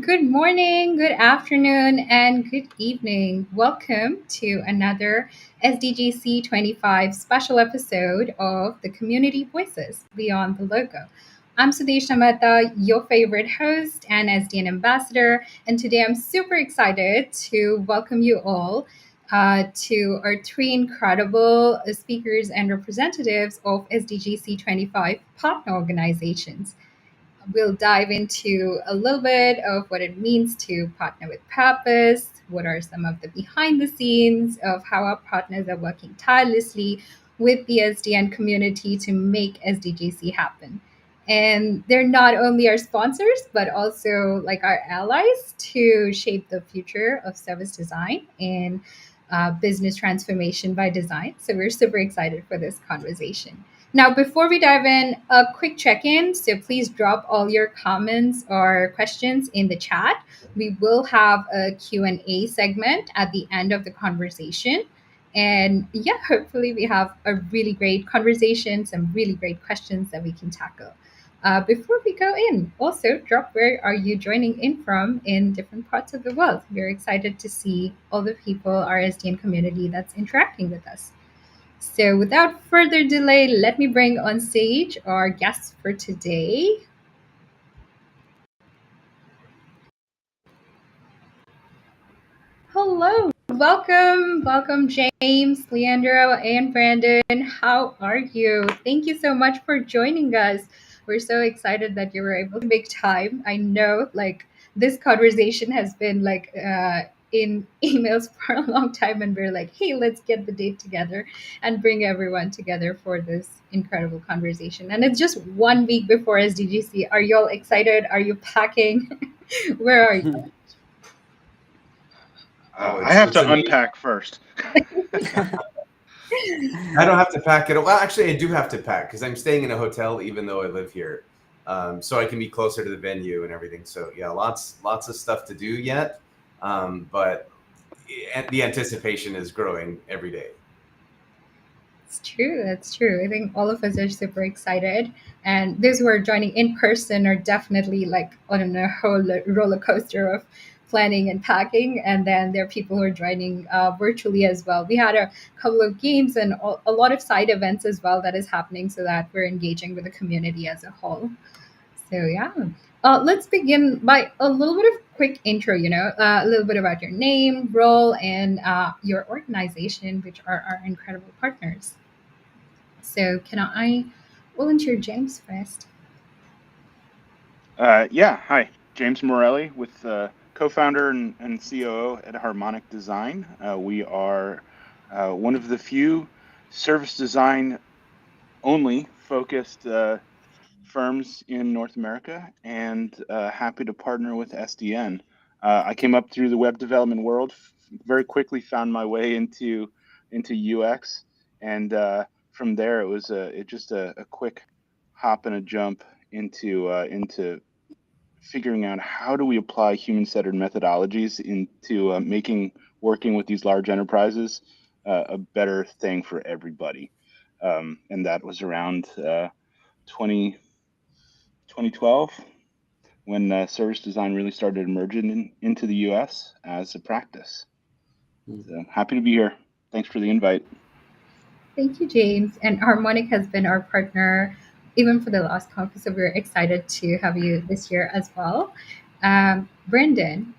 Good morning, good afternoon, and good evening. Welcome to another SDGC25 special episode of the Community Voices Beyond the Logo. I'm Sudeshna Mahata, your favorite host and SDN ambassador, and today I'm super excited to welcome you all to our three incredible speakers and representatives of SDGC25 partner organizations. We'll dive into a little bit of what it means to partner with purpose, what are some of the behind the scenes of how our partners are working tirelessly with the SDN community to make SDGC happen. And they're not only our sponsors, but also like our allies to shape the future of service design and business transformation by design. So we're super excited for this conversation. Now, before we dive in, a quick check-in. So please drop all your comments or questions in the chat. We will have a Q&A segment at the end of the conversation. And yeah, hopefully we have a really great conversation, some really great questions that we can tackle. Before we go in, also drop where are you joining in from in different parts of the world. We're excited to see all the people, our SDN community that's interacting with us. So, without further delay, let me bring on stage our guests for today. Hello, welcome, James, Leandro, and Brandon. How are you? Thank you so much for joining us. We're so excited that you were able to make time. I know, like, this conversation has been in emails for a long time, and we're like, hey, let's get the date together and bring everyone together for this incredible conversation. And it's just 1 week before SDGC. Are you all excited? Are you packing? Where are you? I have to unpack first. I don't have to pack it. Well, actually, I do have to pack because I'm staying in a hotel, even though I live here, so I can be closer to the venue and everything. So yeah, lots of stuff to do yet, but the anticipation is growing every day. It's true. That's true. I think all of us are super excited, and those who are joining in person are definitely like on a whole roller coaster of planning and packing. And then there are people who are joining virtually as well. We had a couple of games and a lot of side events as well that is happening, so that we're engaging with the community as a whole. So yeah, let's begin by a little bit of quick intro. A little bit about your name, role, and your organization, which are our incredible partners. So can I volunteer James first? Hi, James Morelli with co-founder and COO at Harmonic Design. We are one of the few service design only focused firms in North America, and happy to partner with SDN. I came up through the web development world, very quickly found my way into UX, and from there it was just a quick hop and a jump into figuring out how do we apply human-centered methodologies into making working with these large enterprises a better thing for everybody. And that was around 2012 when service design really started emerging into the US as a practice. So happy to be here. Thanks for the invite. Thank you, James. And Harmonic has been our partner even for the last conference, so we're excited to have you this year as well. Brendan.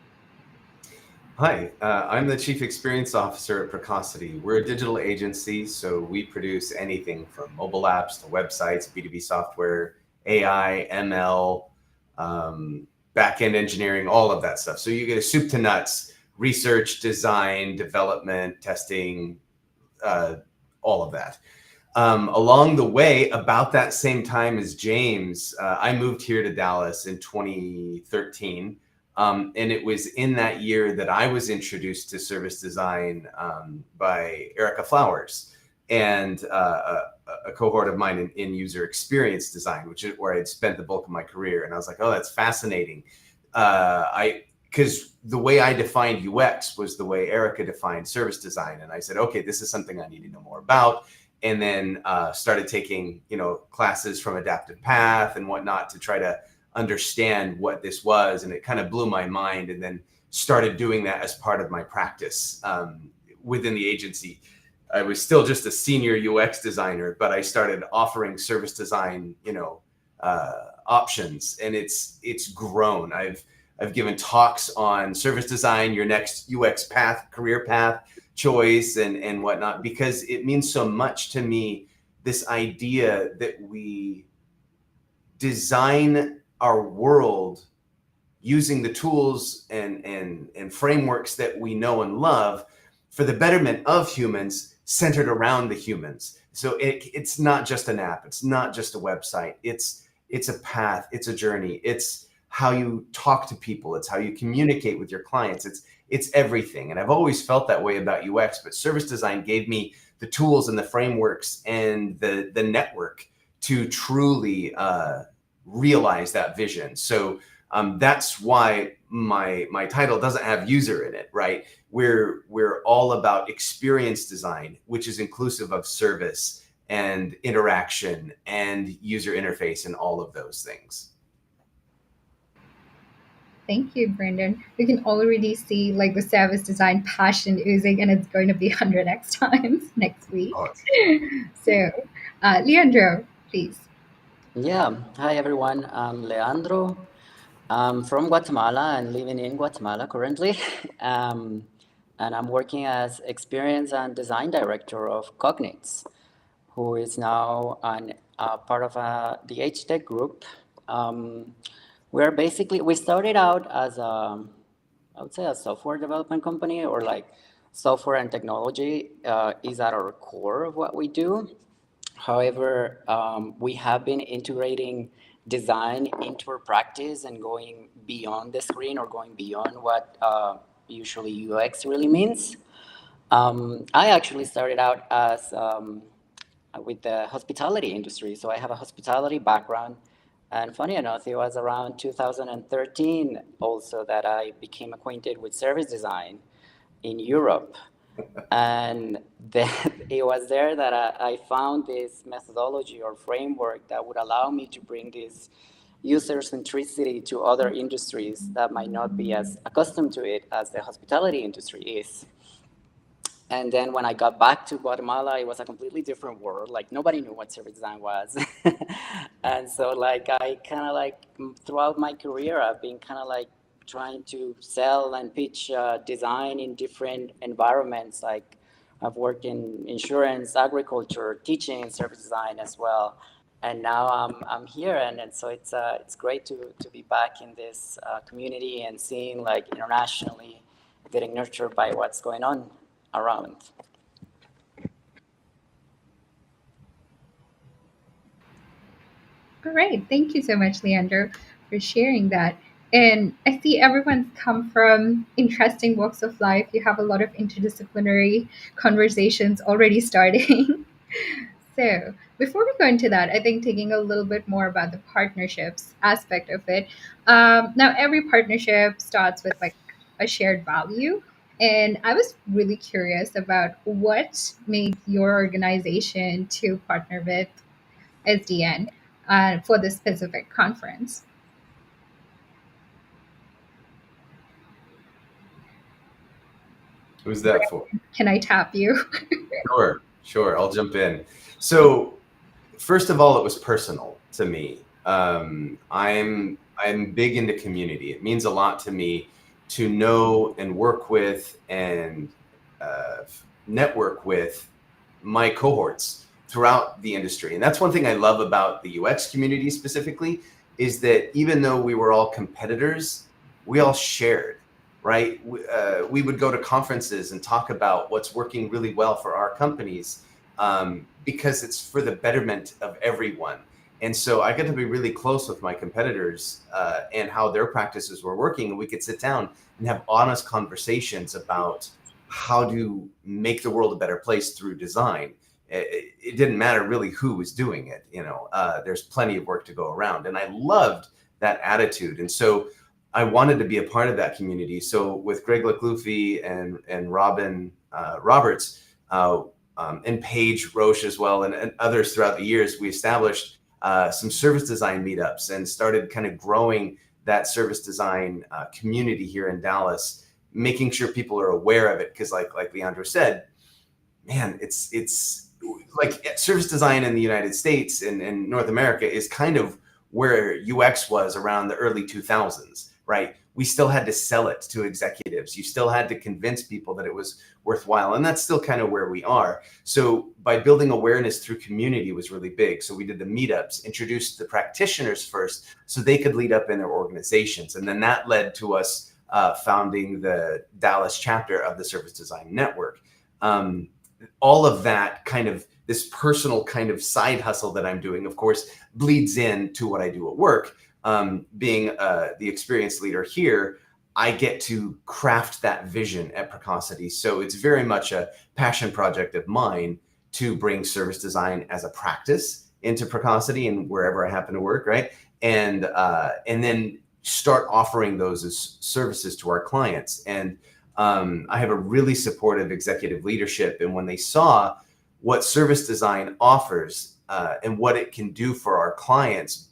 Hi, I'm the Chief Experience Officer at Precocity. We're a digital agency, so we produce anything from mobile apps to websites, B2B software, AI, ML, back-end engineering, all of that stuff. So you get a soup to nuts, research, design, development, testing, all of that. Along the way, about that same time as James, I moved here to Dallas in 2013. And it was in that year that I was introduced to service design by Erica Flowers and a cohort of mine in user experience design, which is where I'd spent the bulk of my career. And I was like, oh, that's fascinating. Because the way I defined UX was the way Erica defined service design. And I said, okay, this is something I need to know more about. And then started taking, classes from Adaptive Path and whatnot to try to understand what this was, and it kind of blew my mind, and then started doing that as part of my practice within the agency. I was still just a senior UX designer, but I started offering service design, options, and it's grown. I've given talks on service design, your next UX path, career path choice, and whatnot, because it means so much to me, this idea that we design our world using the tools and frameworks that we know and love for the betterment of humans, centered around the humans. So it's not just an app, it's not just a website, it's a path, it's a journey, it's how you talk to people, it's how you communicate with your clients, it's everything. And I've always felt that way about UX, but service design gave me the tools and the frameworks and the network to truly realize that vision. So that's why my title doesn't have user in it, right? We're all about experience design, which is inclusive of service and interaction and user interface and all of those things. Thank you, Brendan. We can already see like the service design passion oozing, and it's going to be 100x times next week. Oh, So, Leandro, please. Yeah, hi everyone. I'm Leandro. I'm from Guatemala and living in Guatemala currently. And I'm working as experience and design director of Cognits, who is now part of the HTech group. We started out as I would say a software development company, or like software and technology is at our core of what we do. However, we have been integrating design into our practice and going beyond the screen, or going beyond what usually UX really means. I actually started out as with the hospitality industry, so I have a hospitality background. And funny enough, it was around 2013 also that I became acquainted with service design in Europe. And then it was there that I found this methodology or framework that would allow me to bring this user centricity to other industries that might not be as accustomed to it as the hospitality industry is. And then when I got back to Guatemala, it was a completely different world. Like nobody knew what service design was. And so like I kind of like throughout my career, I've been kind of like trying to sell and pitch design in different environments. Like I've worked in insurance, agriculture, teaching service design as well. And now I'm here, and so it's great to be back in this community and seeing like internationally getting nurtured by what's going on around. All right. Thank you so much, Leandro, for sharing that. And I see everyone's come from interesting walks of life. You have a lot of interdisciplinary conversations already starting. So, before we go into that, I think taking a little bit more about the partnerships aspect of it. Now, every partnership starts with like a shared value. And I was really curious about what made your organization to partner with SDN for this specific conference. who's that for? Can I tap you? Sure. I'll jump in. So first of all, it was personal to me. I'm big into community. It means a lot to me to know and work with and network with my cohorts throughout the industry. And that's one thing I love about the UX community specifically, is that even though we were all competitors, we all shared, right? We would go to conferences and talk about what's working really well for our companies, because it's for the betterment of everyone. And so I got to be really close with my competitors and how their practices were working. And we could sit down and have honest conversations about how to make the world a better place through design. It didn't matter really who was doing it. There's plenty of work to go around. And I loved that attitude. And so I wanted to be a part of that community. So with Greg Leclufi and Robin Roberts and Paige Roche as well, and others throughout the years, we established some service design meetups and started kind of growing that service design community here in Dallas, making sure people are aware of it. Because like Leandro said, man, it's like service design in the United States and North America is kind of where UX was around the early 2000s, right? We still had to sell it to executives. You still had to convince people that it was worthwhile. And that's still kind of where we are. So by building awareness through community was really big. So we did the meetups, introduced the practitioners first so they could lead up in their organizations. And then that led to us founding the Dallas chapter of the Service Design Network. All of that kind of this personal kind of side hustle that I'm doing, of course, bleeds into what I do at work. Being the experienced leader here, I get to craft that vision at Precocity. So it's very much a passion project of mine to bring service design as a practice into Precocity and wherever I happen to work, right? And then start offering those as services to our clients. And I have a really supportive executive leadership. And when they saw what service design offers and what it can do for our clients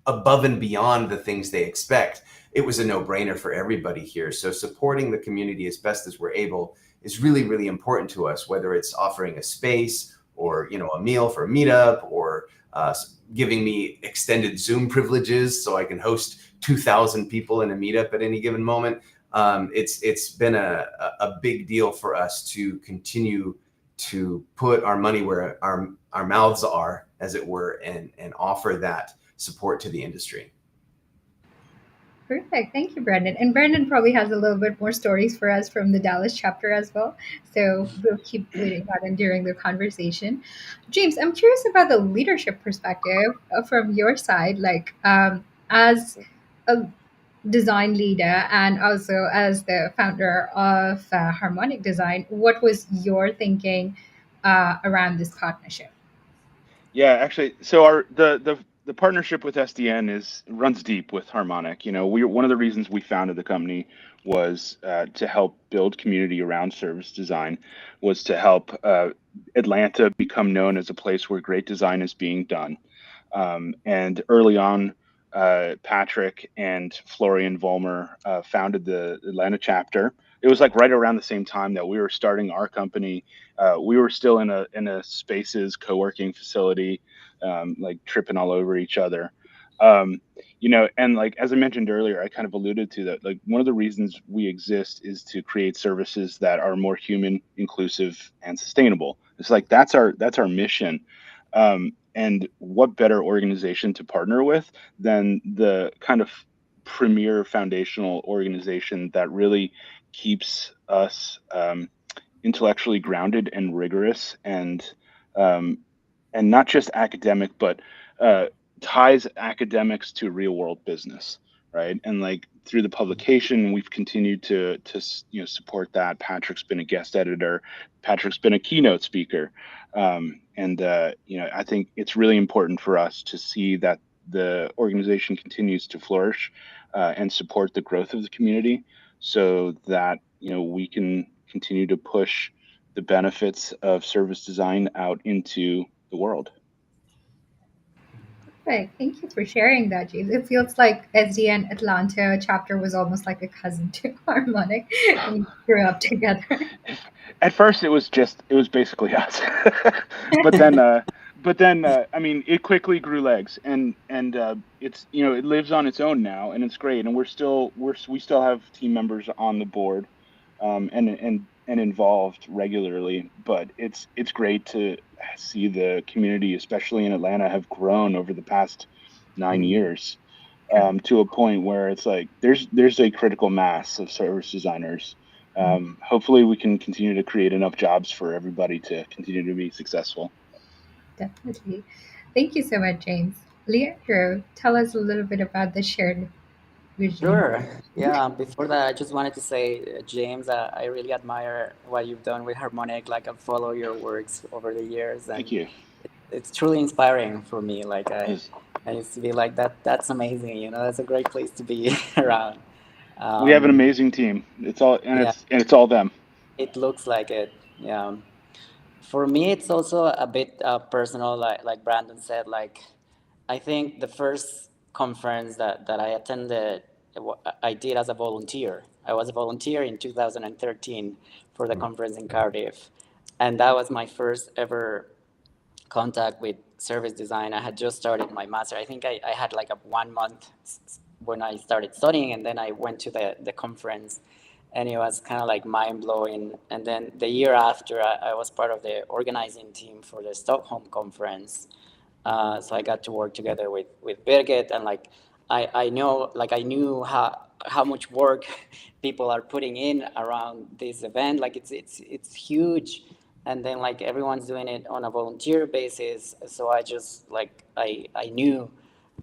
above and beyond the things they expect, it was a no-brainer for everybody here. So supporting the community as best as we're able is really, really important to us, whether it's offering a space or, a meal for a meetup or giving me extended Zoom privileges so I can host 2,000 people in a meetup at any given moment. It's been a big deal for us to continue to put our money where our mouths are, as it were, and offer that support to the industry. Perfect. Thank you, Brendan. And Brendan probably has a little bit more stories for us from the Dallas chapter as well. So we'll keep leading that in during the conversation. James, I'm curious about the leadership perspective from your side, like as a design leader and also as the founder of Harmonic Design, what was your thinking around this partnership? Yeah, actually, so the partnership with SDN runs deep with Harmonic. One of the reasons we founded the company was to help build community around service design, was to help Atlanta become known as a place where great design is being done. And early on, Patrick and Florian Vollmer founded the Atlanta chapter. It was like right around the same time that we were starting our company. We were still in a Spaces co-working facility, like tripping all over each other. And like as I mentioned earlier, I kind of alluded to that. Like one of the reasons we exist is to create services that are more human, inclusive, and sustainable. It's like that's our mission. And what better organization to partner with than the kind of premier foundational organization that really keeps us intellectually grounded and rigorous and not just academic, but ties academics to real world business, right? And like through the publication, we've continued to support that. Patrick's been a guest editor. Patrick's been a keynote speaker. I think it's really important for us to see that the organization continues to flourish and support the growth of the community so that, we can continue to push the benefits of service design out into the world. Right. Thank you for sharing that, James. It feels like SDN Atlanta chapter was almost like a cousin to Harmonic. We grew up together. At first, it was basically us, but then I mean, it quickly grew legs, and it's it lives on its own now, and it's great, and we still have team members on the board, and involved regularly, but it's great to see the community, especially in Atlanta, have grown over the past 9 years, to a point where it's like there's a critical mass of service designers. Hopefully we can continue to create enough jobs for everybody to continue to be successful. Definitely. Thank you so much, James. Leandro, tell us a little bit about the shared vision. Sure. Yeah. Before that, I just wanted to say, James, I really admire what you've done with Harmonic. Like I've followed your works over the years, and Thank you. It's truly inspiring for me. Like I used to be like that. That's amazing. That's a great place to be around. We have an amazing team. It's all them. It looks like it. Yeah. For me, it's also a bit personal. Like Brandon said, like I think the first conference that I attended, I did as a volunteer. I was a volunteer in 2013 for the conference in Cardiff. And that was my first ever contact with service design. I had just started my master. I think I had like a 1 month when I started studying, and then I went to the conference, and it was kind of like mind blowing. And then the year after, I was part of the organizing team for the Stockholm conference. So I got to work together with Birgit, and like I know, like I knew how much work people are putting in around this event. Like it's huge, and then like everyone's doing it on a volunteer basis. So I just like I knew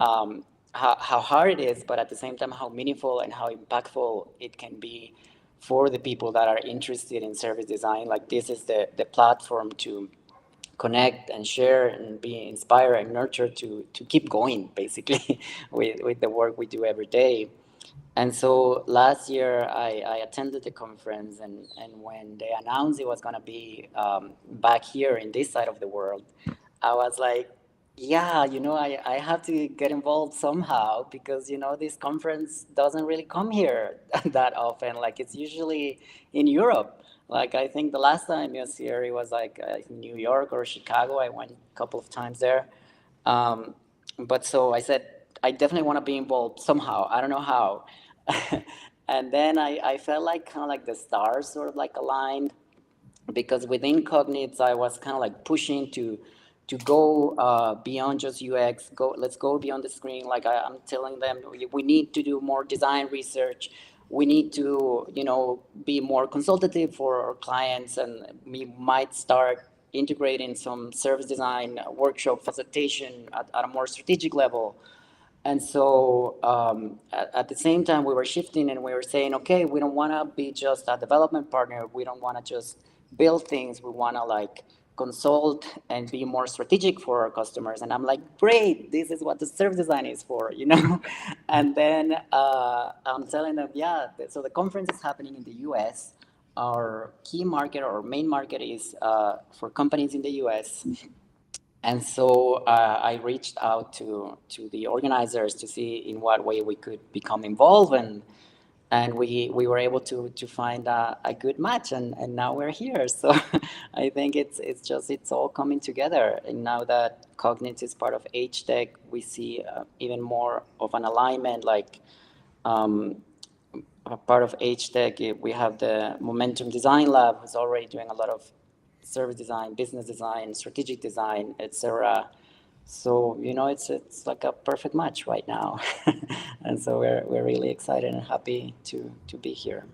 how hard it is, but at the same time how meaningful and how impactful it can be for the people that are interested in service design. Like this is the platform to connect and share and be inspired and nurtured to keep going basically with the work we do every day. And so last year I attended the conference, and when they announced it was going to be back here in this side of the world, I was like, yeah, I have to get involved somehow, because, this conference doesn't really come here that often. Like it's usually in Europe. Like I think the last time it was here, it was like New York or Chicago. I went a couple of times there. Um, but so I said, I definitely want to be involved somehow. I don't know how. And then I felt like kind of like the stars sort of like aligned, because within Cognits, I was kind of like pushing to go beyond just UX. Let's go beyond the screen. Like I'm telling them, we need to do more design research. We need to, be more consultative for our clients, and we might start integrating some service design workshop facilitation at a more strategic level. And so at the same time, we were shifting and we were saying, okay, we don't want to be just a development partner. We don't want to just build things. We want to like consult and be more strategic for our customers. And I'm like, great, this is what the service design is for. And then I'm telling them, yeah, so the conference is happening in the US. Our key market, or main market, is for companies in the US. And so I reached out to the organizers to see in what way we could become involved, and we were able to find a good match, and now we're here. So I think it's all coming together. And now that Cognits is part of HTech, we see even more of an alignment. Like a part of HTech, we have the Momentum Design Lab, who's already doing a lot of service design, business design, strategic design, etc. So it's like a perfect match right now, and so we're really excited and happy to be here.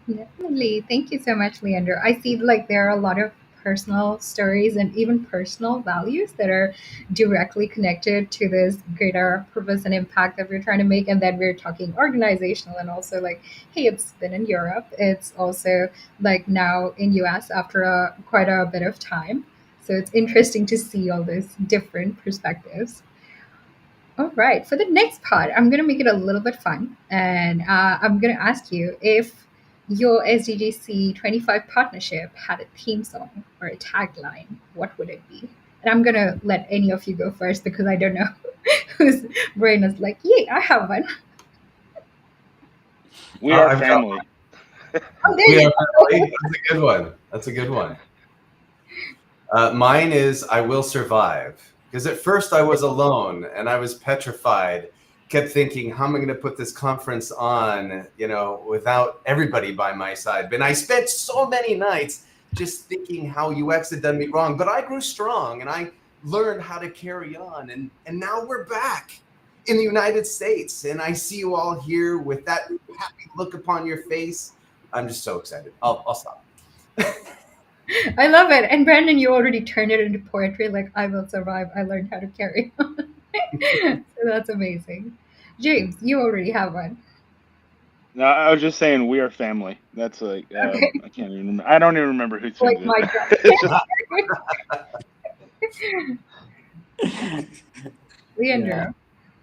Definitely. Thank you so much, Leander. I see like there are a lot of personal stories and even personal values that are directly connected to this greater purpose and impact that we're trying to make. And then we're talking organizational, and also like, hey, it's been in Europe. It's also like now in US after quite a bit of time. So it's interesting to see all those different perspectives. All right. For the next part, I'm going to make it a little bit fun. And I'm going to ask you if your SDGC 25 partnership had a theme song or a tagline, what would it be? And I'm going to let any of you go first because I don't know whose brain is like, yeah, I have one. We are I've got family. Oh, there We you are go. family. That's a good one. That's a good one. Mine is I Will Survive. Because at first I was alone and I was petrified, kept thinking, how am I going to put this conference on, without everybody by my side? And I spent so many nights just thinking how UX had done me wrong. But I grew strong and I learned how to carry on. And now we're back in the United States. And I see you all here with that happy look upon your face. I'm just so excited. I'll stop. I love it. And Brandon, you already turned it into poetry like, I will survive. I learned how to carry on. So that's amazing. James, you already have one. No, I was just saying we are family. That's like Okay. I can't even remember. I don't even remember who Like sings it. my God. It's just Leander.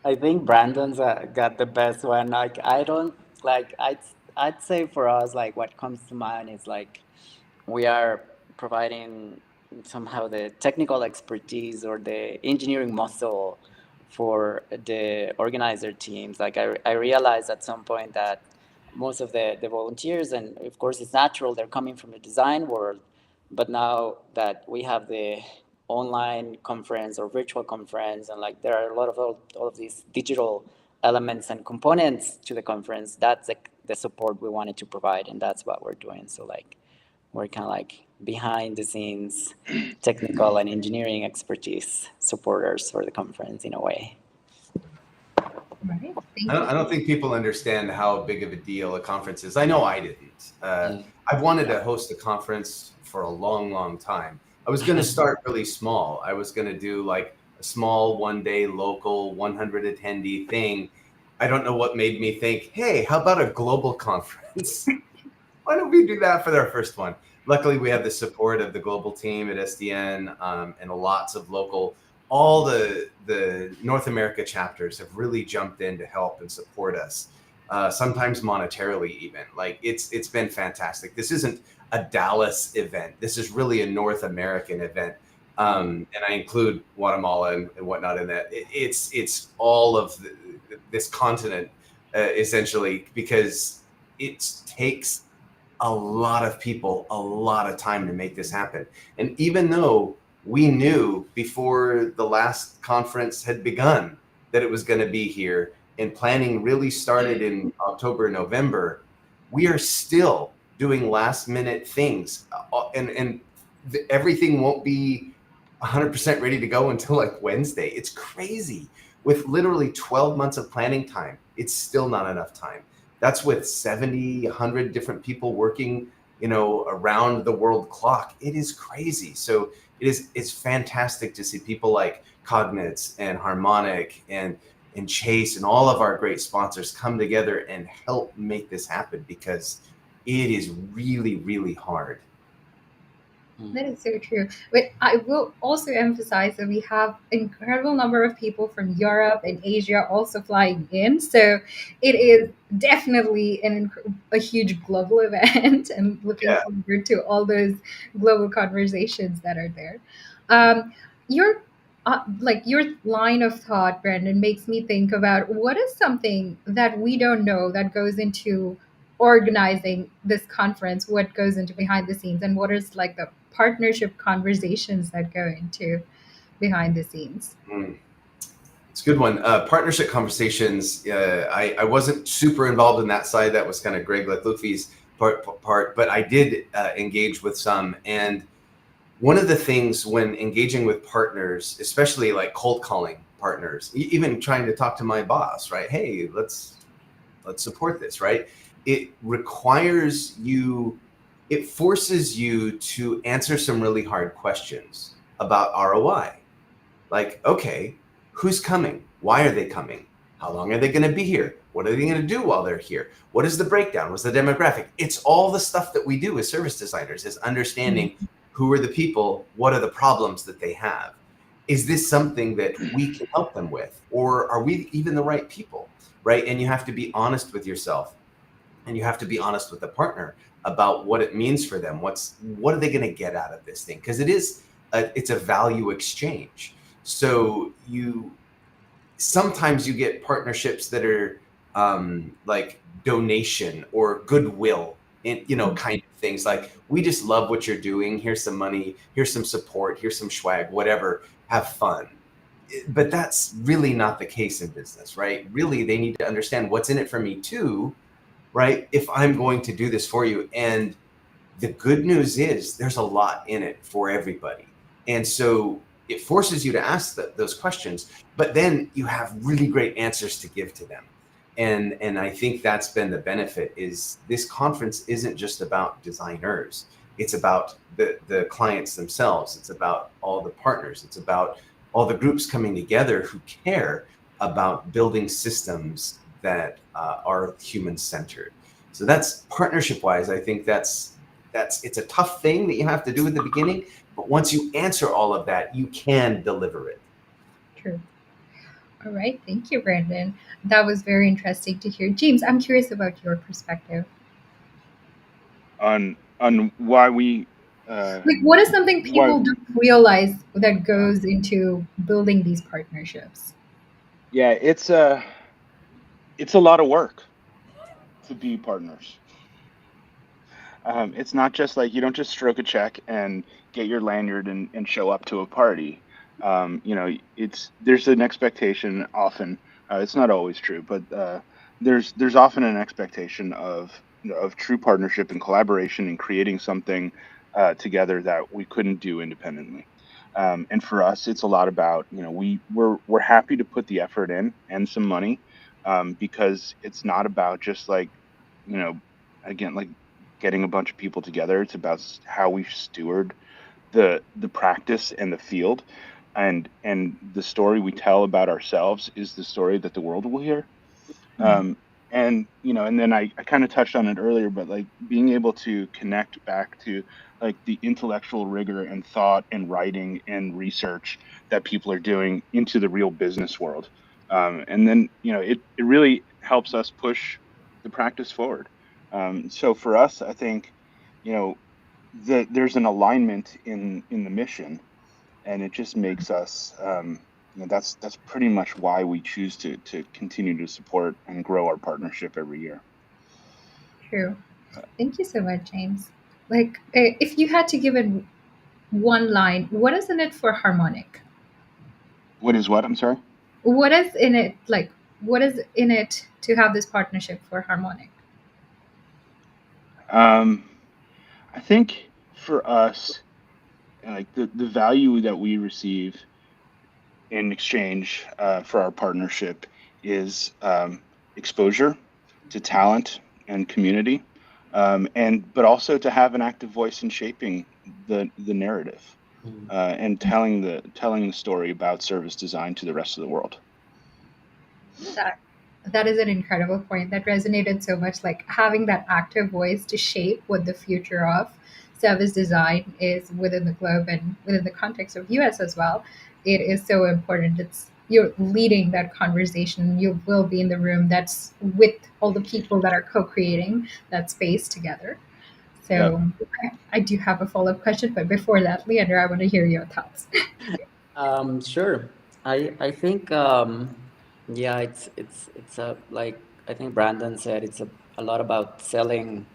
I think Brandon's got the best one. Like I don't like I'd say for us, like what comes to mind is like we are providing somehow the technical expertise or the engineering muscle for the organizer teams. Like I realized at some point that most of the volunteers, and of course it's natural, they're coming from the design world, but now that we have the online conference or virtual conference, and like there are a lot of all of these digital elements and components to the conference, that's the support we wanted to provide, and that's what we're doing. So like we're kind of like behind the scenes technical and engineering expertise supporters for the conference in a way. Right. Thank I don't you. think people understand how big of a deal a conference is. I know I didn't. I've wanted to host a conference for a long, long time. I was going to start really small. I was going to do like a small 1-day local 100 attendee thing. I don't know what made me think, hey, how about a global conference? Why don't we do that for our first one? Luckily, we have the support of the global team at SDN and lots of local. All the North America chapters have really jumped in to help and support us, sometimes monetarily even. Like it's been fantastic. This isn't a Dallas event. This is really a North American event. And I include Guatemala and whatnot in that. It's all of this continent, essentially, because it takes a lot of people a lot of time to make this happen. And even though we knew before the last conference had begun that it was going to be here, and planning really started in October, November, we are still doing last minute things, and everything won't be 100% ready to go until like Wednesday. It's crazy. With literally 12 months of planning time, it's still not enough time. That's with 70, 100 different people working, around the world clock. It is crazy. So it's fantastic to see people like Cognits and Harmonic and Chase and all of our great sponsors come together and help make this happen, because it is really, really hard. That is so true. But I will also emphasize that we have an incredible number of people from Europe and Asia also flying in. So it is definitely a huge global event, and looking forward to all those global conversations that are there. Um, your your line of thought, Brandon, makes me think about what is something that we don't know that goes into organizing this conference, what goes into behind the scenes, and what is like the partnership conversations that go into behind the scenes. It's a good one. Partnership conversations. I wasn't super involved in that side. That was kind of Greg Leclufi's part, but I did engage with some. And one of the things when engaging with partners, especially like cold calling partners, even trying to talk to my boss, right? Hey, let's support this, right? It requires you, it forces you to answer some really hard questions about ROI. Like, okay, who's coming? Why are they coming? How long are they going to be here? What are they going to do while they're here? What is the breakdown? What's the demographic? It's all the stuff that we do as service designers, is understanding who are the people, what are the problems that they have? Is this something that we can help them with? Or are we even the right people, right? And you have to be honest with yourself, and you have to be honest with the partner about what it means for them. What are they going to get out of this thing? Because it's a value exchange. So sometimes you get partnerships that are like donation or goodwill, and kind of things like, we just love what you're doing. Here's some money. Here's some support. Here's some swag. Whatever. Have fun. But that's really not the case in business, right? Really, they need to understand what's in it for me too, right? If I'm going to do this for you. And the good news is there's a lot in it for everybody. And so it forces you to ask those questions, but then you have really great answers to give to them. And I think that's been the benefit, is this conference isn't just about designers. It's about the clients themselves. It's about all the partners. It's about all the groups coming together who care about building systems that are human-centered. So that's partnership-wise. I think it's a tough thing that you have to do at the beginning, but once you answer all of that, you can deliver it. True. All right. Thank you, Brandon. That was very interesting to hear. James, I'm curious about your perspective. On why we... what is something people don't realize that goes into building these partnerships? Yeah, it's a lot of work to be partners. It's not just like you don't just stroke a check and get your lanyard and show up to a party. It's there's an expectation often. It's not always true, but there's often an expectation of true partnership and collaboration and creating something together that we couldn't do independently. And for us, it's a lot about we're happy to put the effort in and some money because it's not about just like you know again like getting a bunch of people together. It's about how we steward the practice and the field, and the story we tell about ourselves is the story that the world will hear. Um, and then I kind of touched on it earlier, but like being able to connect back to like the intellectual rigor and thought and writing and research that people are doing into the real business world. And then, it really helps us push the practice forward. So for us, I think, you know, there's an alignment in the mission, and it just makes us that's pretty much why we choose to continue to support and grow our partnership every year. True. Thank you so much, James. Like, if you had to give it one line, what is in it for Harmonic? What is what? I'm sorry. What is in it? Like, what is in it to have this partnership for Harmonic? um I think for us, like the value that we receive in exchange for our partnership is exposure to talent and community, and but also to have an active voice in shaping the narrative and telling the story about service design to the rest of the world. That that is an incredible point that resonated so much. Like having that active voice to shape what the future of service design is within the globe and within the context of US as well. It is so important. It's you're leading that conversation. You will be in the room that's with all the people that are co-creating that space together. Yep. So I do have a follow-up question, but before that, Leander, I want to hear your thoughts. Sure. I think yeah, it's a like I think Brandon said it's a lot about selling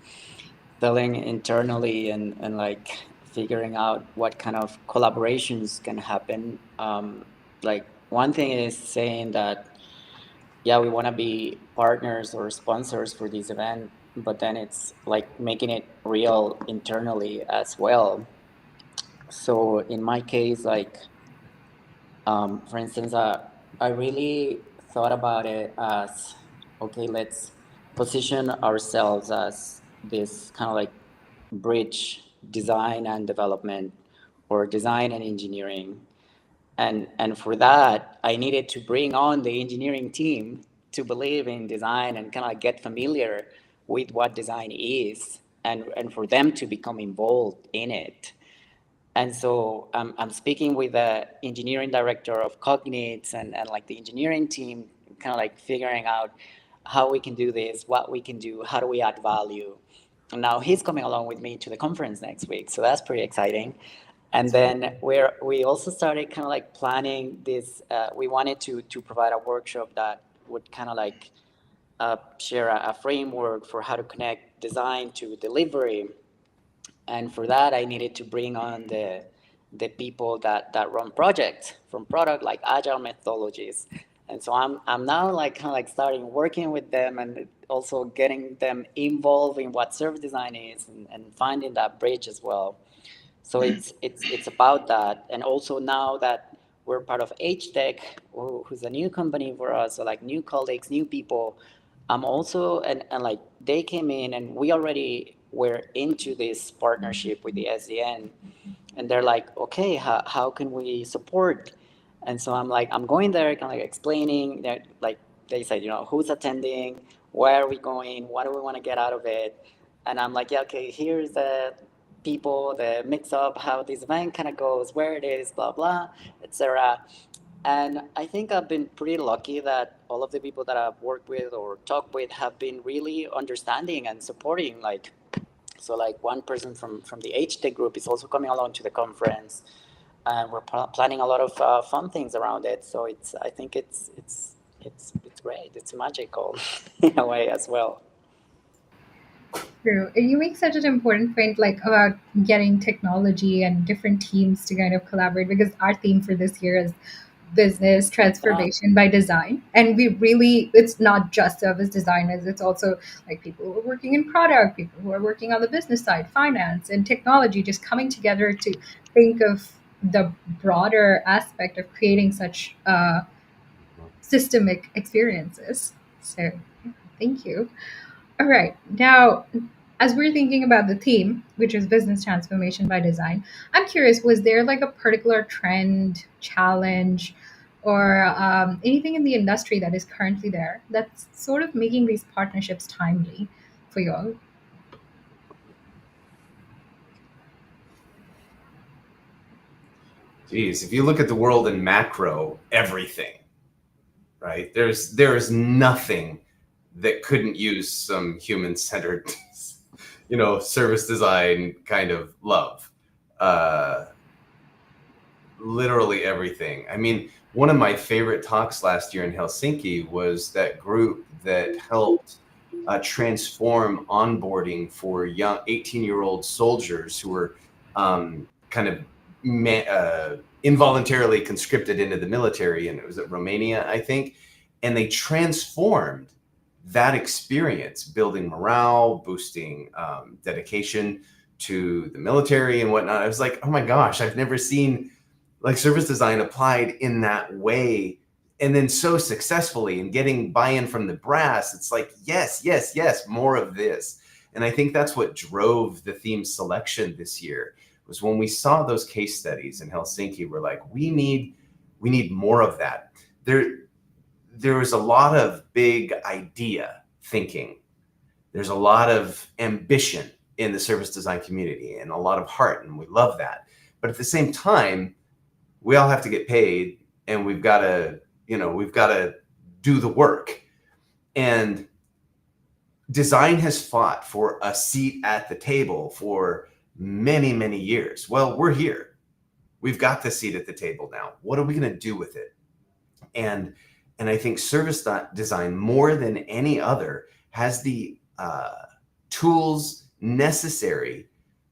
internally and like figuring out what kind of collaborations can happen. Like one thing is saying that yeah, we want to be partners or sponsors for this event, but then it's like making it real internally as well. So in my case, like for instance, I really thought about it as okay, let's position ourselves as this kind of like bridge design and development or design and engineering. And for that, I needed to bring on the engineering team to believe in design and kind of like get familiar with what design is and for them to become involved in it. And so I'm speaking with the engineering director of Cognits and like the engineering team, kind of like figuring out how we can do this, what we can do, how do we add value. And now he's coming along with me to the conference next week, so that's pretty exciting. And then we also started kind of like planning this. We wanted to provide a workshop that would kind of like share a framework for how to connect design to delivery, and for that I needed to bring on the people that run projects from product like agile methodologies. And so I'm now like kind of like starting working with them and also getting them involved in what service design is and finding that bridge as well. So it's about that. And also now that we're part of HTech, who's a new company for us, so like new colleagues, new people, I'm also and like they came in and we already were into this partnership with the SDN, and they're like, okay, how can we support? And so I'm like, I'm going there, kind of like explaining that, like they said, who's attending, where are we going, what do we want to get out of it? And I'm like, yeah, okay, here's the people, the mix up, how this event kind of goes, where it is, blah, blah, etc. And I think I've been pretty lucky that all of the people that I've worked with or talked with have been really understanding and supporting. Like, so like one person from the HTech group is also coming along to the conference, and we're planning a lot of fun things around it. So I think it's it's great. It's magical in a way as well. True. You make such an important point, like about getting technology and different teams to kind of collaborate, because our theme for this year is business Yeah. transformation by design. And we really, it's not just service designers, it's also like people who are working in product, people who are working on the business side, finance and technology, just coming together to think of the broader aspect of creating such systemic experiences. So, yeah, thank you. All right. Now, as we're thinking about the theme, which is business transformation by design, I'm curious, was there like a particular trend, challenge, or anything in the industry that is currently there that's sort of making these partnerships timely for you all? Geez, if you look at the world in macro, everything, right? There is nothing that couldn't use some human-centered, service design kind of love. Uh, Literally everything. I mean, one of my favorite talks last year in Helsinki was that group that helped transform onboarding for young 18-year-old soldiers who were kind of involuntarily conscripted into the military, and it was at Romania, I think, and they transformed that experience, building morale, boosting dedication to the military and whatnot. I was like, oh my gosh, I've never seen like service design applied in that way and then so successfully and getting buy-in from the brass. It's like, yes, yes, yes, more of this. And I think that's what drove the theme selection this year, was when we saw those case studies in Helsinki. We're like, we need more of that. There was a lot of big idea thinking. There's a lot of ambition in the service design community and a lot of heart, and we love that. But at the same time, we all have to get paid, and we've got to do the work. And design has fought for a seat at the table for many, many years. Well, we're here. We've got the seat at the table now. What are we going to do with it? And I think service design, more than any other, has the tools necessary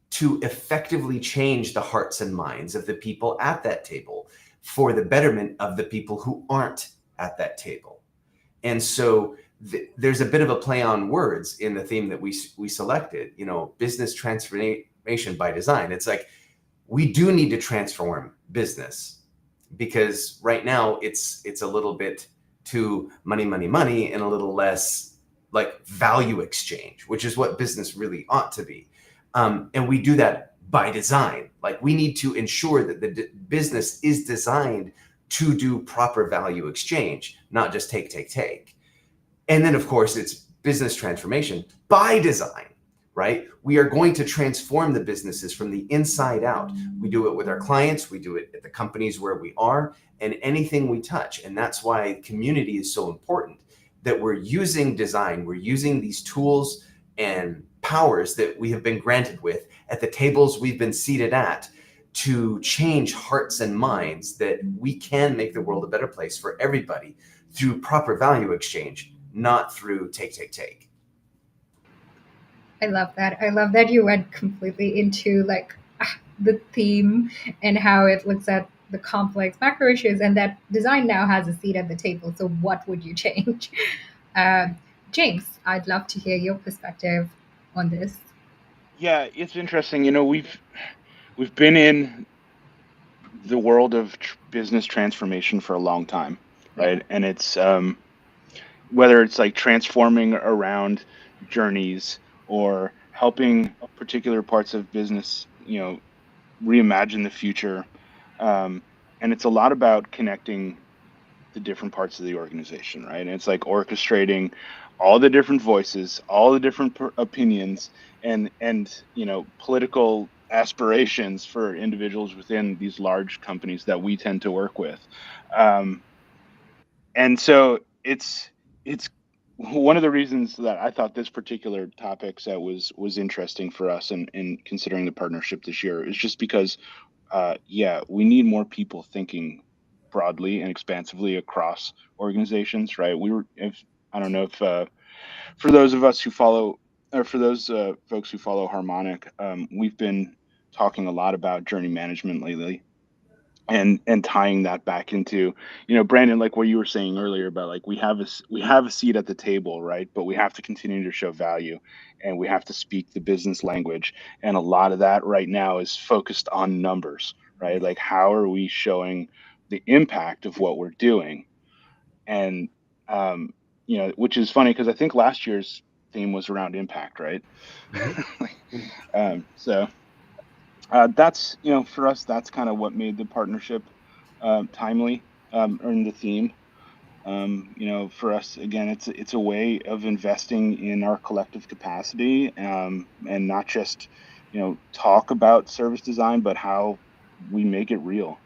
to effectively change the hearts and minds of the people at that table for the betterment of the people who aren't at that table. And so there's a bit of a play on words in the theme that we selected, business transformation by design. It's like, we do need to transform business, because right now it's a little bit too money, money, money, and a little less like value exchange, which is what business really ought to be. And we do that by design. Like, we need to ensure that the business is designed to do proper value exchange, not just take. And then, of course, it's business transformation by design, right? We are going to transform the businesses from the inside out. We do it with our clients. We do it at the companies where we are, and anything we touch. And that's why community is so important, that we're using design. We're using these tools and powers that we have been granted with at the tables we've been seated at to change hearts and minds, that we can make the world a better place for everybody through proper value exchange, not through take. I love that. I love that you went completely into like the theme and how it looks at the complex macro issues, and that design now has a seat at the table. So, what would you change? Um, James, I'd love to hear your perspective on this. Yeah, it's interesting. We've been in the world of business transformation for a long time, right? And it's whether it's like transforming around journeys or helping particular parts of business, reimagine the future. And it's a lot about connecting the different parts of the organization, right? And it's like orchestrating all the different voices, all the different opinions, and political aspirations for individuals within these large companies that we tend to work with. Um, and so it's one of the reasons that I thought this particular topic set was interesting for us in considering the partnership this year is just because, yeah, we need more people thinking broadly and expansively across organizations, right? I don't know if for those of us who follow, or for those folks who follow Harmonic, we've been talking a lot about journey management lately, and tying that back into, Brandon, like what you were saying earlier about, like, we have a seat at the table, right? But we have to continue to show value, and we have to speak the business language, and a lot of that right now is focused on numbers, right? Like, how are we showing the impact of what we're doing? And which is funny because I think last year's theme was around impact, right? Like, so that's, for us, that's kind of what made the partnership timely, and the theme. For us, again, it's a way of investing in our collective capacity, and not just, talk about service design, but how we make it real.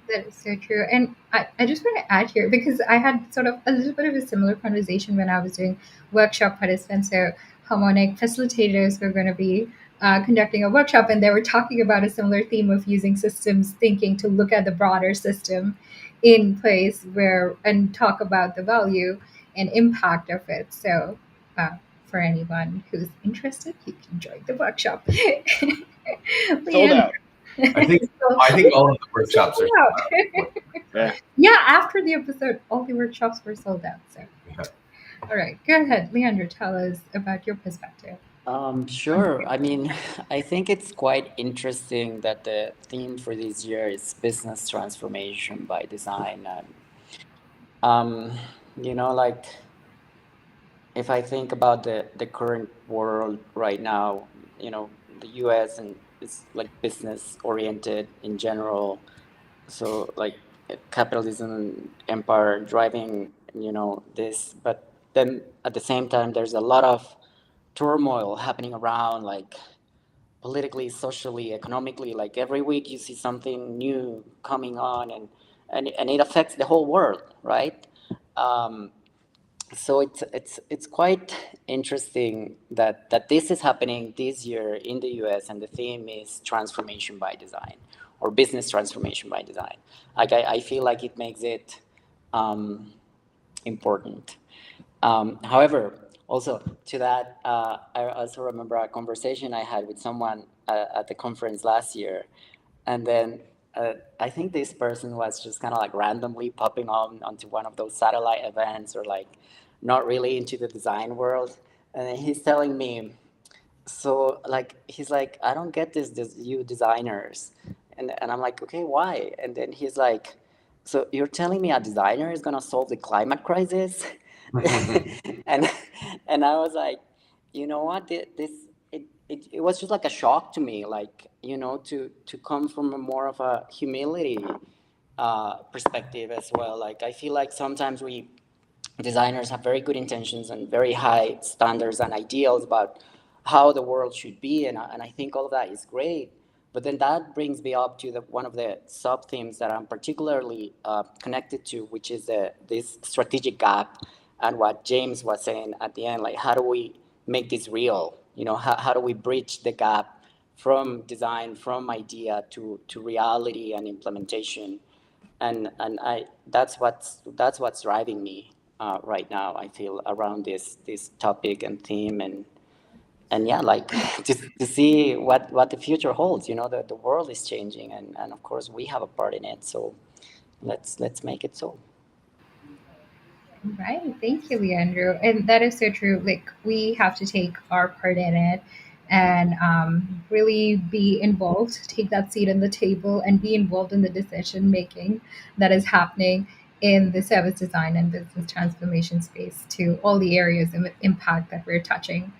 That is so true. And I just want to add here, because I had sort of a little bit of a similar conversation when I was doing workshop participants. So Harmonic facilitators were going to be conducting a workshop, and they were talking about a similar theme of using systems thinking to look at the broader system in place and talk about the value and impact of it. So uh, for anyone who's interested, you can join the workshop. Sold Leanne, out. I think all of the workshops are sold out. Yeah. Yeah, after the episode, all the workshops were sold out. So, Yeah. all right, go ahead, Leandro. Tell us about your perspective. Sure. I mean, I think it's quite interesting that the theme for this year is business transformation by design. Um, like if I think about the current world right now, the US and it's like business oriented in general. So like capitalism empire driving, this, but then at the same time, there's a lot of turmoil happening around, like politically, socially, economically. Like every week you see something new coming on, and it affects the whole world, right? Um, so it's quite interesting that this is happening this year in the US, and the theme is transformation by design, or business transformation by design. Like I feel like it makes it um, important. However, also to that, I also remember a conversation I had with someone at the conference last year, and then I think this person was just kind of like randomly popping on onto one of those satellite events, or like not really into the design world, and then he's telling me, so like he's like, I don't get this you designers, and I'm like, okay, why? And then he's like, so you're telling me a designer is gonna solve the climate crisis? and and I was like, you know what, it was just like a shock to me, like, to come from a more of a humility perspective as well. Like I feel like sometimes we designers have very good intentions and very high standards and ideals about how the world should be, and I think all of that is great. But then that brings me up to one of the sub themes that I'm particularly connected to, which is this strategic gap, and what James was saying at the end, like how do we make this real? How do we bridge the gap from design, from idea to reality and implementation? And I that's what's driving me right now. I feel around this topic and theme, and yeah, like to see what the future holds. The world is changing, and of course we have a part in it. So let's make it so. Right. Thank you, Leandro. And that is so true. Like, we have to take our part in it and really be involved, take that seat on the table, and be involved in the decision making that is happening in the service design and business transformation space to all the areas of impact that we're touching.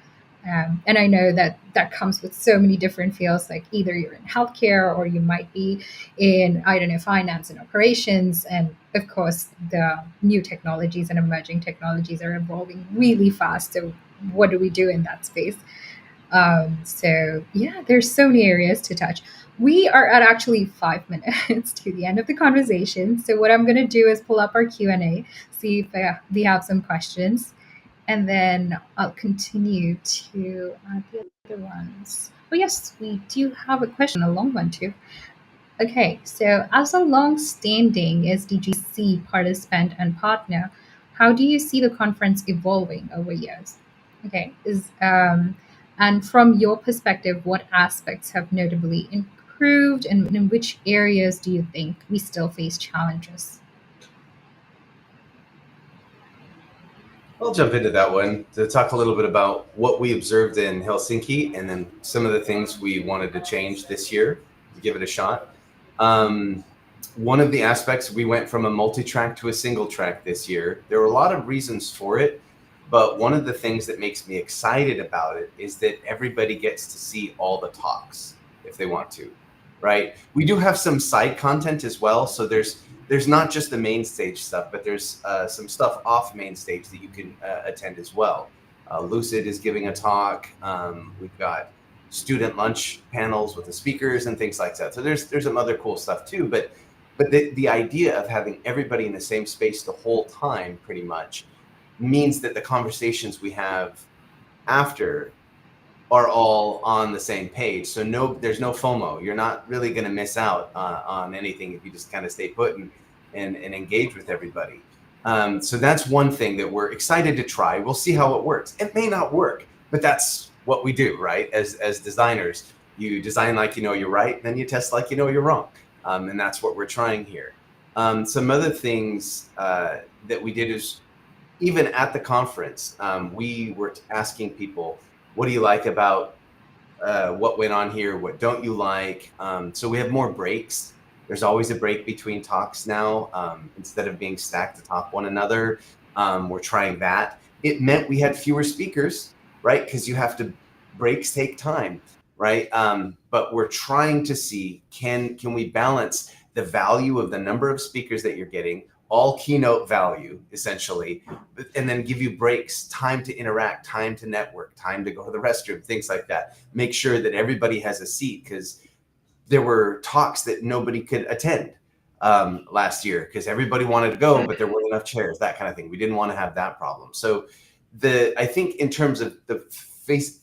And I know that that comes with so many different fields, like either you're in healthcare or you might be in, I don't know, finance and operations. And of course, the new technologies and emerging technologies are evolving really fast. So, what do we do in that space? So, yeah, there's so many areas to touch. We are at actually 5 minutes to the end of the conversation. So, what I'm going to do is pull up our Q&A, see if we have some questions, and then I'll continue to the other ones. Oh, yes, we do have a question, a long one too. Okay, so as a long-standing SDGC participant and partner, how do you see the conference evolving over years? Okay, and from your perspective, what aspects have notably improved, and in which areas do you think we still face challenges? I'll jump into that one to talk a little bit about what we observed in Helsinki and then some of the things we wanted to change this year to give it a shot. One of the aspects, we went from a multi-track to a single track this year. There were a lot of reasons for it, but one of the things that makes me excited about it is that everybody gets to see all the talks if they want to, right? We do have some side content as well, so there's not just the main stage stuff, but there's some stuff off main stage that you can attend as well. Lucid is giving a talk. We've got student lunch panels with the speakers and things like that. So there's some other cool stuff too. But the idea of having everybody in the same space the whole time pretty much means that the conversations we have after are all on the same page. So there's no FOMO. You're not really going to miss out on anything if you just kind of stay put and engage with everybody. So that's one thing that we're excited to try. We'll see how it works. It may not work, but that's what we do, right? As designers, you design like you know you're right, then you test like you know you're wrong. And that's what we're trying here. Some other things that we did is, even at the conference, we were asking people, what do you like about what went on here? What don't you like? So we have more breaks. There's always a break between talks now. Instead of being stacked atop one another, we're trying that. It meant we had fewer speakers, right? Because breaks take time, right? But we're trying to see, can we balance the value of the number of speakers that you're getting, all keynote value, essentially, and then give you breaks, time to interact, time to network, time to go to the restroom, things like that. Make sure that everybody has a seat, because there were talks that nobody could attend last year because everybody wanted to go, but there weren't enough chairs, that kind of thing. We didn't want to have that problem. So I think in terms of the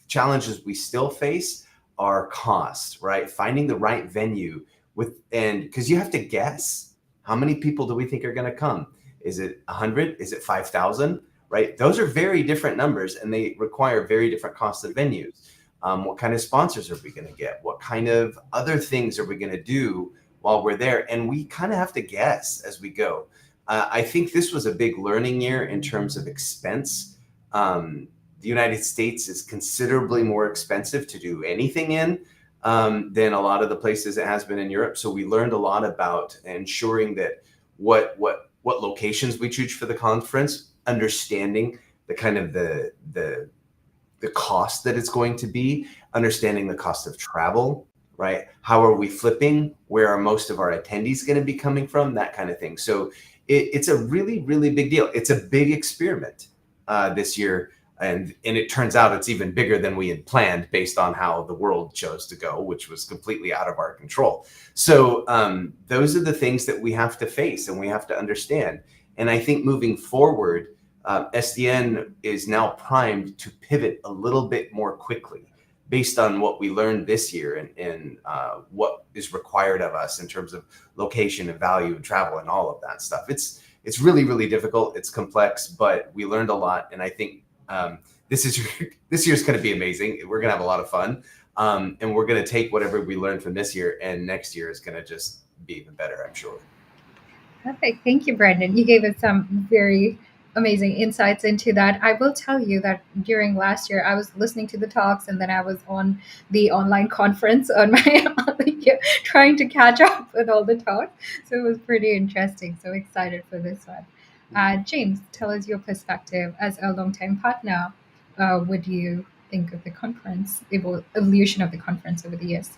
challenges we still face are cost, right? Finding the right venue because you have to guess, how many people do we think are going to come? Is it 100? Is it 5,000? Right? Those are very different numbers, and they require very different costs of venues. What kind of sponsors are we going to get? What kind of other things are we going to do while we're there? And we kind of have to guess as we go. I think this was a big learning year in terms of expense. The United States is considerably more expensive to do anything in than a lot of the places it has been in Europe. So we learned a lot about ensuring that what locations we choose for the conference, understanding the kind of the cost that it's going to be, understanding the cost of travel, right? How are we flipping? Where are most of our attendees going to be coming from? That kind of thing. So it's a really, really big deal. It's a big experiment this year. And it turns out it's even bigger than we had planned based on how the world chose to go, which was completely out of our control. So those are the things that we have to face and we have to understand. And I think moving forward, SDN is now primed to pivot a little bit more quickly based on what we learned this year and what is required of us in terms of location and value and travel and all of that stuff. It's really, really difficult. It's complex, but we learned a lot. And I think this year's going to be amazing. We're going to have a lot of fun. And we're going to take whatever we learned from this year, and next year is going to just be even better, I'm sure. Perfect. Thank you, Brandon. You gave us some very amazing insights into that. I will tell you that during last year, I was listening to the talks, and then I was on the online conference on my trying to catch up with all the talks. So it was pretty interesting. So excited for this one. James, tell us your perspective as a longtime partner. What do you think of the conference, evolution of the conference over the years?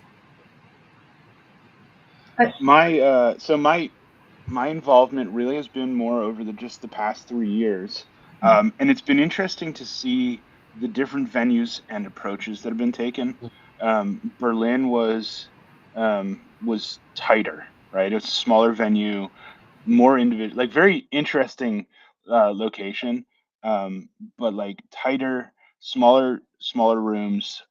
My involvement really has been more over just the past 3 years, and it's been interesting to see the different venues and approaches that have been taken. Berlin was tighter, right? It's a smaller venue, more individual, like very interesting location, but like tighter, smaller rooms,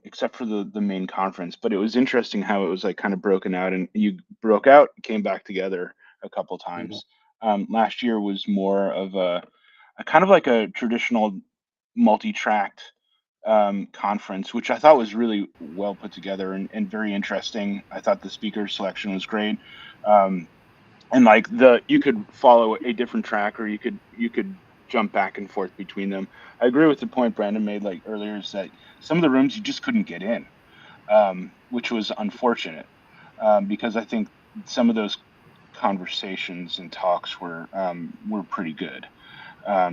except for the main conference. But it was interesting how it was like kind of broken out, and you broke out, came back together a couple Mhm. times. Last year was more of a kind of like a traditional multi-tracked conference, which I thought was really well put together and very interesting. I thought the speaker selection was great. And like you could follow a different track, or you could jump back and forth between them. I agree with the point Brandon made like earlier, is that some of the rooms you just couldn't get in, which was unfortunate, because I think some of those conversations and talks were pretty good.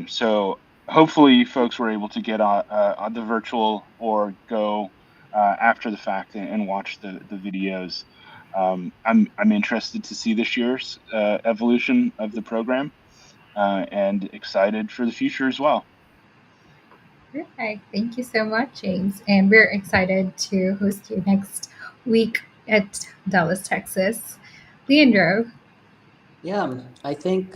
So hopefully folks were able to get on the virtual or go after the fact and watch the videos. I'm interested to see this year's evolution of the program, and excited for the future as well. Perfect. Thank you so much, James. And we're excited to host you next week at Dallas, Texas. Leandro. Yeah, I think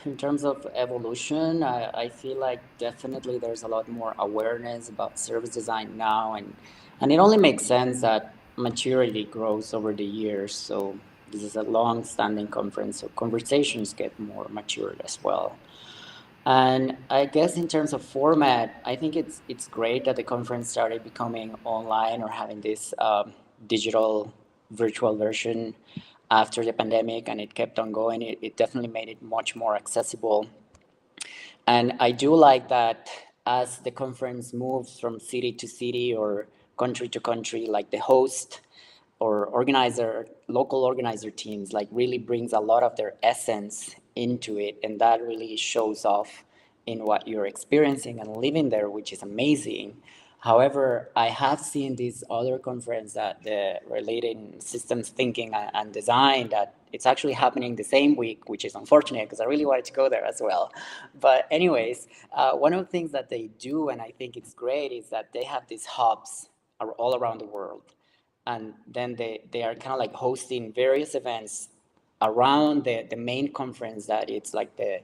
in terms of evolution, I feel like definitely there's a lot more awareness about service design now, and it only makes sense that maturity grows over the years. So this is a long-standing conference, so conversations get more matured as well. And I guess in terms of format, I think it's great that the conference started becoming online or having this digital virtual version after the pandemic, and it kept on going. It definitely made it much more accessible. And I do like that as the conference moves from city to city or country to country, like the host or organizer, local organizer teams, like really brings a lot of their essence into it. And that really shows off in what you're experiencing and living there, which is amazing. However, I have seen these other conference that the related systems thinking and design that it's actually happening the same week, which is unfortunate because I really wanted to go there as well. But anyways, one of the things that they do, and I think it's great, is that they have these hubs all around the world. And then they are kind of like hosting various events around the main conference that it's like the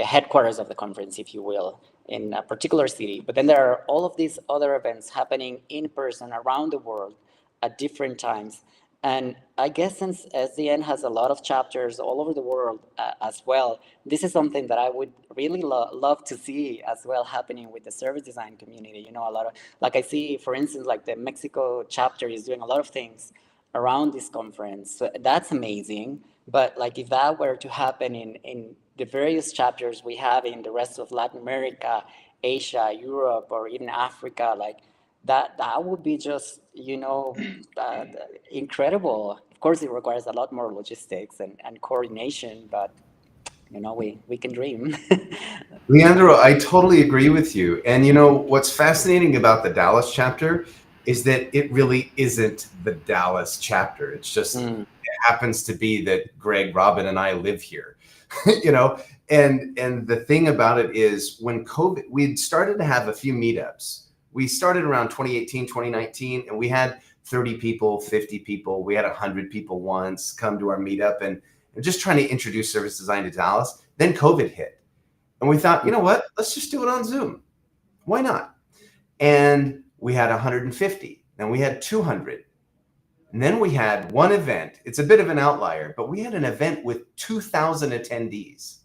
headquarters of the conference, if you will, in a particular city. But then there are all of these other events happening in person around the world at different times. And I guess since SDN has a lot of chapters all over the world as well, this is something that I would really love to see as well happening with the service design community. You know, a lot of, like I see, for instance, like the Mexico chapter is doing a lot of things around this conference. So that's amazing. But like if that were to happen in the various chapters we have in the rest of Latin America, Asia, Europe, or even Africa, like that would be just, you know, uh, incredible. Of course, it requires a lot more logistics and coordination, but you know, we can dream. Leandro, I totally agree with you. And you know, what's fascinating about the Dallas chapter is that it really isn't the Dallas chapter. It's just, Mm. it happens to be that Greg, Robin, and I live here, you know? And the thing about it is when COVID, we'd started to have a few meetups. We started around 2018, 2019, and we had 30 people, 50 people. We had 100 people once come to our meetup and just trying to introduce service design to Dallas. Then COVID hit. And we thought, you know what? Let's just do it on Zoom. Why not? And we had 150, then we had 200. And then we had one event. It's a bit of an outlier, but we had an event with 2,000 attendees.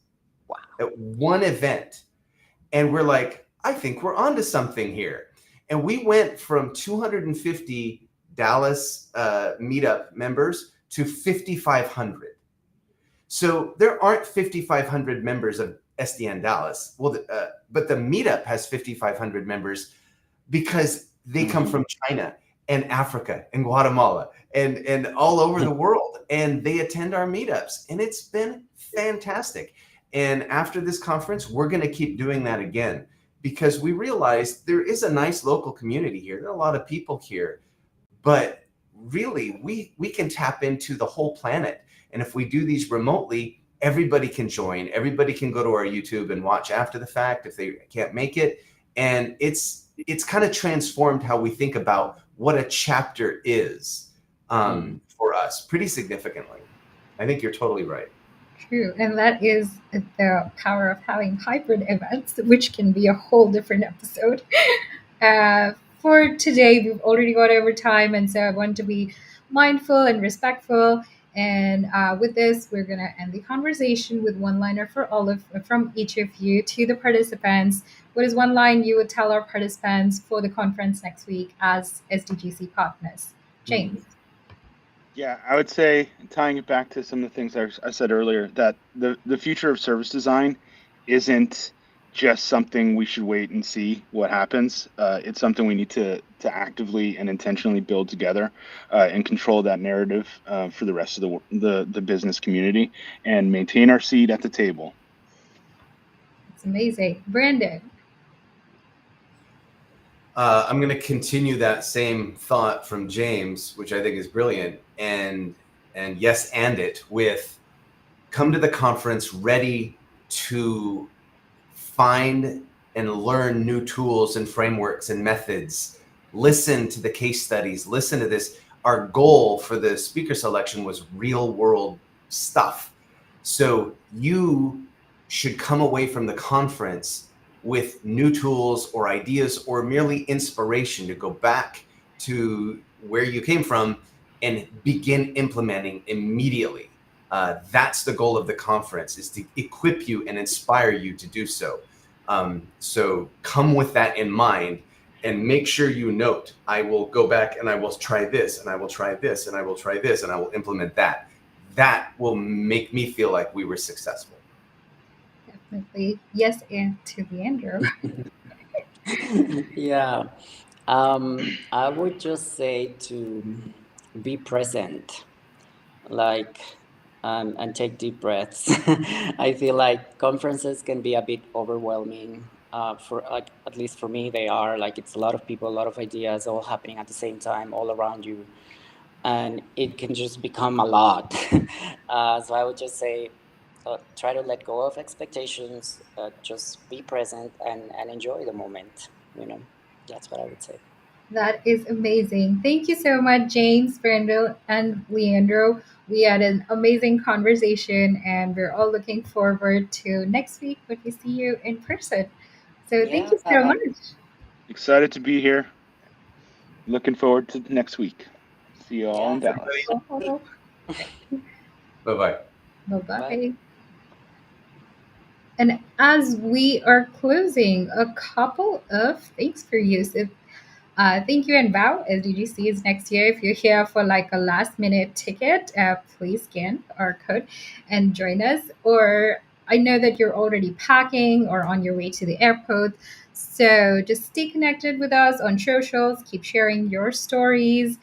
Wow. At one event. And we're like, I think we're onto something here. And we went from 250 Dallas meetup members to 5,500. So there aren't 5,500 members of SDN Dallas. Well, but the meetup has 5,500 members because they come from China and Africa and Guatemala and all over the world, and they attend our meetups, and it's been fantastic. And after this conference, we're going to keep doing that again because we realize there is a nice local community here. There are a lot of people here, but really we can tap into the whole planet. And if we do these remotely, everybody can join. Everybody can go to our YouTube and watch after the fact if they can't make it. And it's kind of transformed how we think about what a chapter is for us pretty significantly. I think you're totally right. True, and that is the power of having hybrid events, which can be a whole different episode. For today, we've already got over time, and so I want to be mindful and respectful. And with this, we're gonna end the conversation with one liner for all of from each of you to the participants. What is one line you would tell our participants for the conference next week as SDGC partners? James. Yeah, I would say, tying it back to some of the things I said earlier, that the future of service design isn't just something we should wait and see what happens. It's something we need to actively and intentionally build together, and control that narrative for the rest of the business community, and maintain our seat at the table. It's amazing. Brandon. I'm going to continue that same thought from James, which I think is brilliant, and yes, and it with come to the conference ready to find and learn new tools and frameworks and methods. Listen to the case studies. Listen to this. Our goal for the speaker selection was real world stuff. So you should come away from the conference with new tools or ideas or merely inspiration to go back to where you came from and begin implementing immediately. That's the goal of the conference, is to equip you and inspire you to do so. So come with that in mind, and make sure you note, I will go back and I will try this, and I will try this, and I will try this, and I will implement that. That will make me feel like we were successful. Definitely. Yes, and to Leandro. Yeah. I would just say to be present, like, and take deep breaths. I feel like conferences can be a bit overwhelming. For like, at least for me, they are like, it's a lot of people, a lot of ideas all happening at the same time, all around you, and it can just become a lot. So I would just say, try to let go of expectations, just be present and enjoy the moment. You know, that's what I would say. That is amazing. Thank you so much, James, Brandon, and Leandro. We had an amazing conversation, and we're all looking forward to next week when we see you in person. So thank Yeah. you so much. Excited to be here. Looking forward to next week. See you all Yeah. in Dallas. Bye-bye. Bye Bye. bye. And as we are closing, a couple of things for you. So thank you and bow. SDGC is next year. If you're here for like a last minute ticket, please scan our code and join us. Or I know that you're already packing or on your way to the airport. So just stay connected with us on socials. Keep sharing your stories,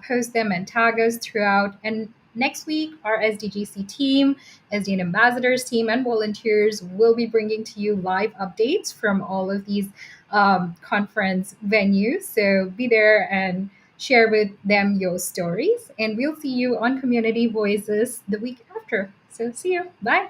post them and tag us throughout. And next week, our SDGC team, SDN ambassadors team, and volunteers will be bringing to you live updates from all of these conference venues. So be there and share with them your stories. And we'll see you on Community Voices the week after. So see you. Bye.